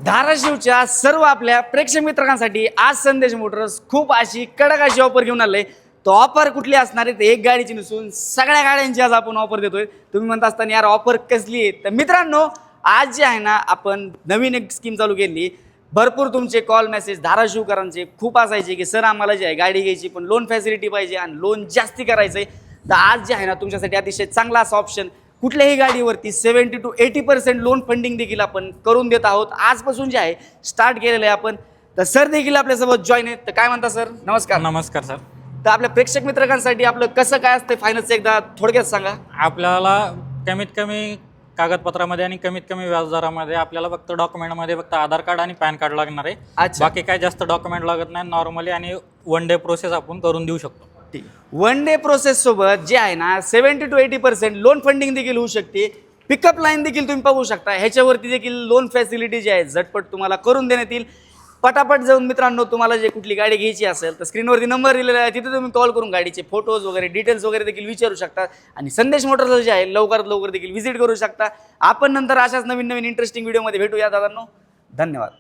धाराशिवच्या सर्व आपल्या प्रेक्षक मित्रांसाठी आज संदेश मोटर्स खूप अशी कडक अशी ऑफर घेऊन आले. तो ऑफर कुठली असणार आहे? एक गाडीची नसून सगळ्या गाड्यांची आज आपण ऑफर देतोय. तुम्ही म्हणत असताना यार ऑफर कसली आहे? तर मित्रांनो, आज जे आहे ना आपण नवीन एक स्कीम चालू केली. भरपूर तुमचे कॉल मेसेज धाराशिवकरांचे खूप असायचे की सर आम्हाला जे आहे गाडी घ्यायची पण लोन फॅसिलिटी पाहिजे आणि लोन जास्ती करायचं आहे. तर आज जे आहे ना तुमच्यासाठी अतिशय चांगला असा ऑप्शन, कुठल्याही गाडीवरती 70 to 80% लोन फंडिंग देखील आपण करून देत आहोत. आजपासून जे आहे स्टार्ट केलेलं आहे आपण. तर सर देखील आपल्यासोबत जॉईन आहेत. तर काय म्हणता सर? नमस्कार. नमस्कार सर. तर आपल्या प्रेक्षक मित्रांसाठी आपलं कसं काय असतं फायनान्स एकदा थोडक्यात सांगा. आपल्याला कमीत कमी कागदपत्रामध्ये आणि कमीत कमी व्याजदरामध्ये आपल्याला फक्त डॉक्युमेंटमध्ये फक्त आधार कार्ड आणि पॅन कार्ड लागणार आहे. अच्छा. बाकी काय जास्त डॉक्युमेंट लागत नाही. नॉर्मली आणि वन डे प्रोसेस आपण करून देऊ शकतो. वन डे प्रोसेस सोबत जे आहे ना 70 to 80% लोन फंडिंग देखील होऊ शकते. पिकअप लाईन देखील तुम्ही पाहू शकता. ह्याच्यावरती देखील लोन फॅसिलिटी जी आहे झटपट तुम्हाला करून देण्यात येईल. पटापट जाऊन मित्रांनो, तुम्हाला जे कुठली गाडी घ्यायची असेल तर स्क्रीनवरती नंबर दिलेला आहे, तिथे तुम्ही कॉल करून गाडीचे फोटोज वगैरे डिटेल्स वगैरे देखील विचारू शकता. आणि संदेश मोटर्स जे आहे लवकरात लवकर देखील व्हिजिट करू शकता. आपण नंतर अशाच नवीन नवीन इंटरेस्टिंग व्हिडिओमध्ये भेटूया दादांनो. धन्यवाद.